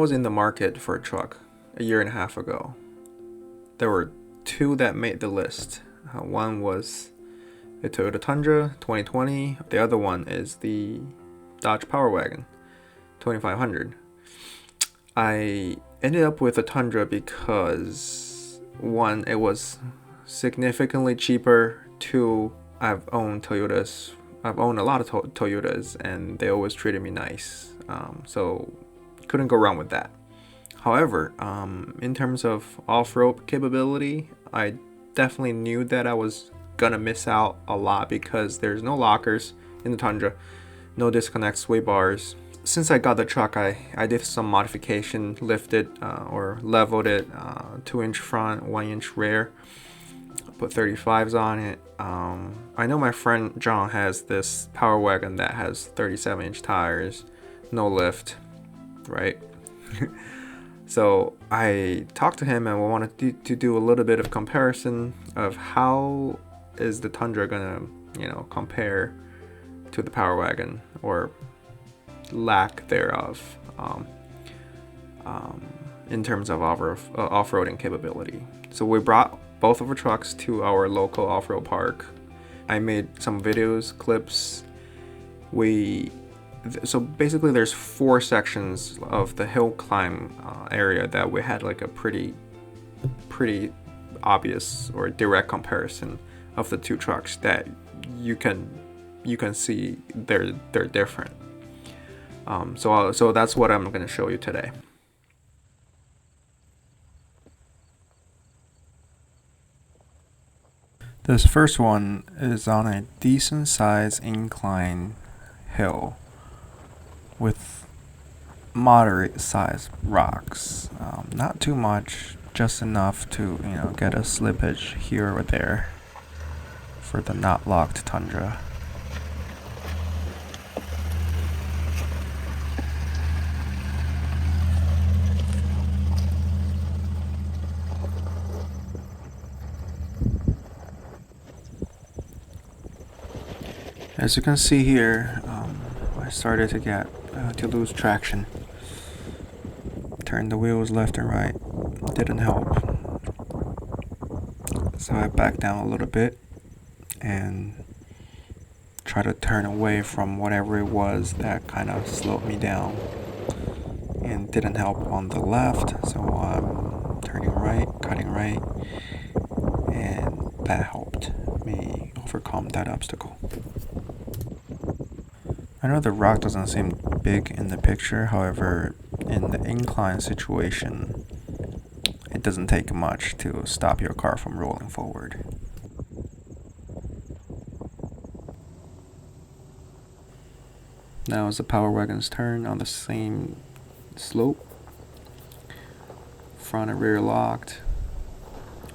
was in the market for a truck a year and a half ago, there were two that made the list. One was the Toyota Tundra 2020. The other one is the Dodge Powerwagon 2500. I ended up with a Tundra because, one, it was significantly cheaper. Two, I've owned a lot of Toyotas, and they always treated me nice. So couldn't go wrong with that. However, in terms of off-road capability, I definitely knew that I was gonna miss out a lot because there's no lockers in the Tundra, no disconnect sway bars. Since I got the truck, I did some modification, lifted or leveled it, 2-inch front, 1-inch rear, put 35s on it. I know my friend John has this Powerwagon that has 37-inch tires, no lift, right? So I talked to him and we wanted to do a little bit of comparison of how is the Tundra gonna, compare to the Powerwagon, or lack thereof, in terms of off-roading capability. So we brought both of our trucks to our local off-road park. I made some videos, clips. So basically there's 4 sections of the hill climb area that we had like a pretty obvious or direct comparison of the two trucks that you can see they're different. So that's what I'm going to show you today. This first one is on a decent size incline hill with moderate sized rocks. Not too much, just enough to get a slippage here or there for the not locked Tundra. As you can see here, I started to get to lose traction. Turned the wheels left and right, didn't help. So I backed down a little bit and tried to turn away from whatever it was that kind of slowed me down, and didn't help on the left. So I'm turning right, cutting right, and that helped me overcome that obstacle. I know the rock doesn't seem big in the picture, however, in the incline situation, it doesn't take much to stop your car from rolling forward. Now is the Powerwagon's turn on the same slope. Front and rear locked.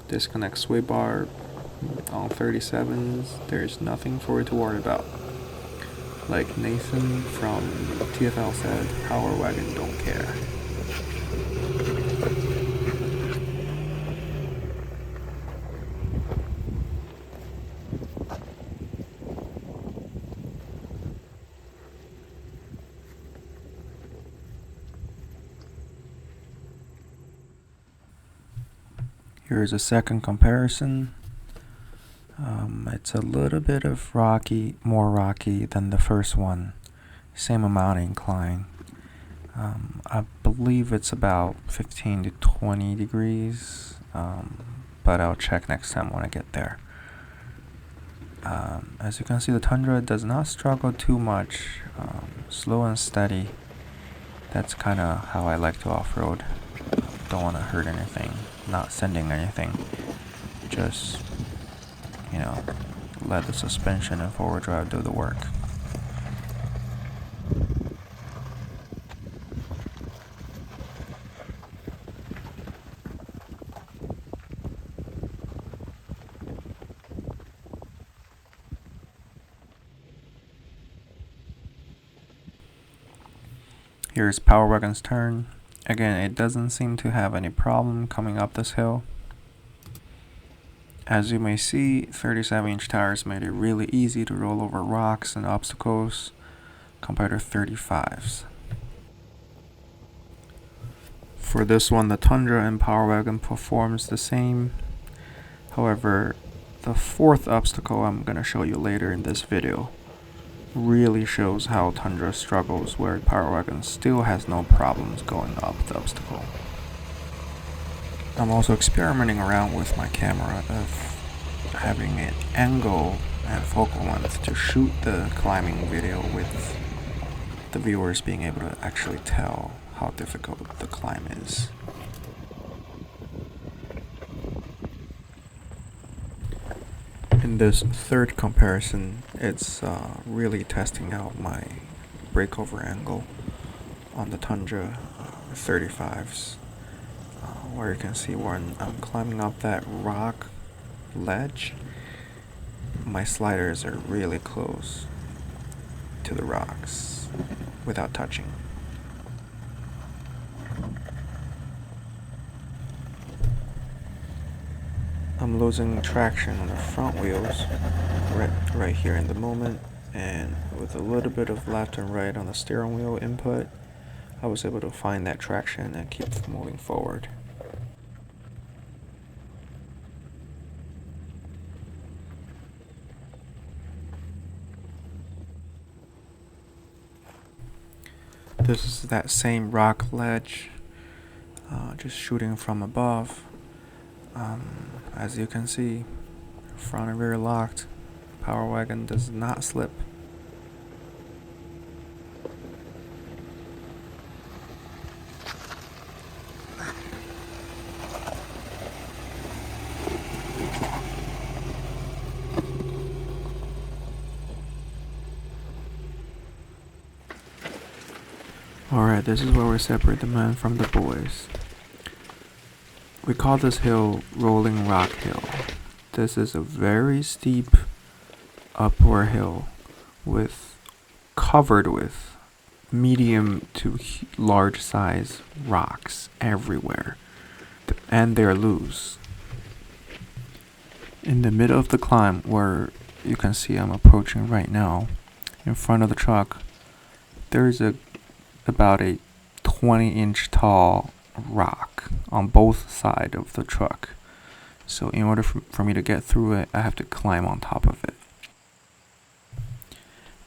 Disconnect sway bar on 37s. There's nothing for it to worry about. Like Nathan from TFL said, Powerwagon don't care. Here's a second comparison. It's a little bit of more rocky than the first one. Same amount of incline. I believe it's about 15 to 20 degrees, but I'll check next time when I get there. As you can see, the Tundra does not struggle too much. Slow and steady. That's kind of how I like to off-road. Don't want to hurt anything, not sending anything. Just let the suspension and forward drive do the work. Here's Powerwagon's turn. Again, it doesn't seem to have any problem coming up this hill. As you may see, 37-inch tires made it really easy to roll over rocks and obstacles compared to 35s. For this one, the Tundra and Powerwagon performs the same. However, the fourth obstacle I'm going to show you later in this video really shows how Tundra struggles where Powerwagon still has no problems going up the obstacle. I'm also experimenting around with my camera of having an angle and focal length to shoot the climbing video with the viewers being able to actually tell how difficult the climb is. In this third comparison, it's really testing out my breakover angle on the Tundra 35s, where you can see when I'm climbing up that rock ledge, my sliders are really close to the rocks without touching. I'm losing traction on the front wheels right here in the moment, and with a little bit of left and right on the steering wheel input, I was able to find that traction and keep moving forward. This is that same rock ledge, just shooting from above. As you can see, front and rear locked. Powerwagon does not slip. Alright, this is where we separate the men from the boys. We call this hill Rolling Rock Hill. This is a very steep upward hill covered with medium to large size rocks everywhere, and they're loose. In the middle of the climb, where you can see I'm approaching right now, in front of the truck, there's about a 20-inch tall rock on both sides of the truck. So in order for me to get through it, I have to climb on top of it.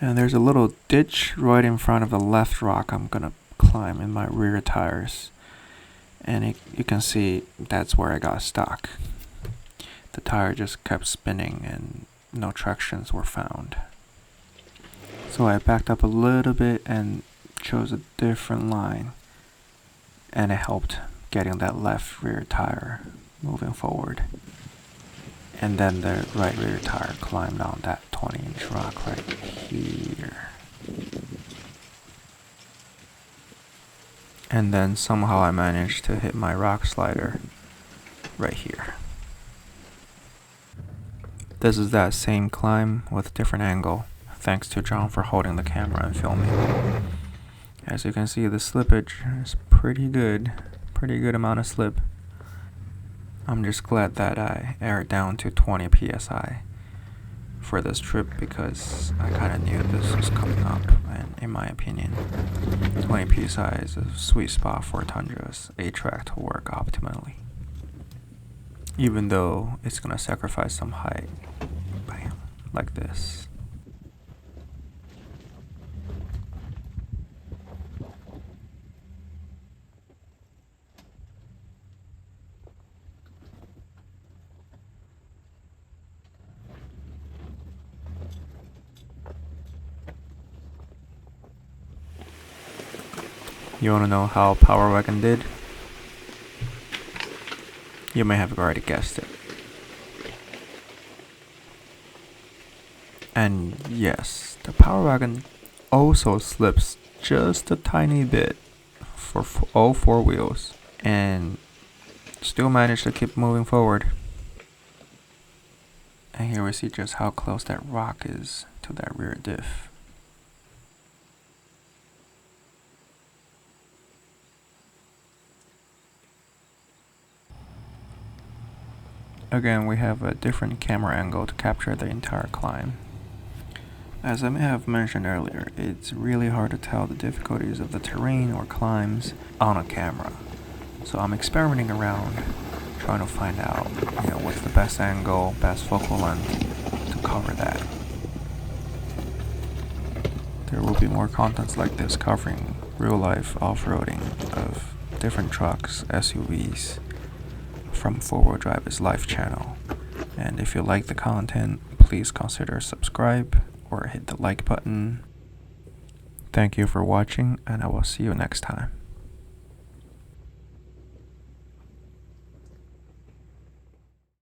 And there's a little ditch right in front of the left rock I'm gonna climb in my rear tires. And you can see that's where I got stuck. The tire just kept spinning and no tractions were found. So I backed up a little bit and chose a different line, and it helped getting that left rear tire moving forward. And then the right rear tire climbed on that 20-inch rock right here. And then somehow I managed to hit my rock slider right here. This is that same climb with different angle, thanks to John for holding the camera and filming. As you can see, the slippage is pretty good amount of slip. I'm just glad that I aired down to 20 psi for this trip, because I kind of knew this was coming up, and in my opinion 20 psi is a sweet spot for Tundra's ATRAC to work optimally, even though it's gonna sacrifice some height. Bam, like this. You wanna know how Powerwagon did? You may have already guessed it. And yes, the Powerwagon also slips just a tiny bit for all four wheels, and still managed to keep moving forward. And here we see just how close that rock is to that rear diff. Again, we have a different camera angle to capture the entire climb. As I may have mentioned earlier, it's really hard to tell the difficulties of the terrain or climbs on a camera. So I'm experimenting around, trying to find out, what's the best angle, best focal length to cover that. There will be more contents like this covering real life off-roading of different trucks, SUVs from 4-Wheel Drive's live channel. And if you like the content, please consider subscribe or hit the like button. Thank you for watching, and I will see you next time.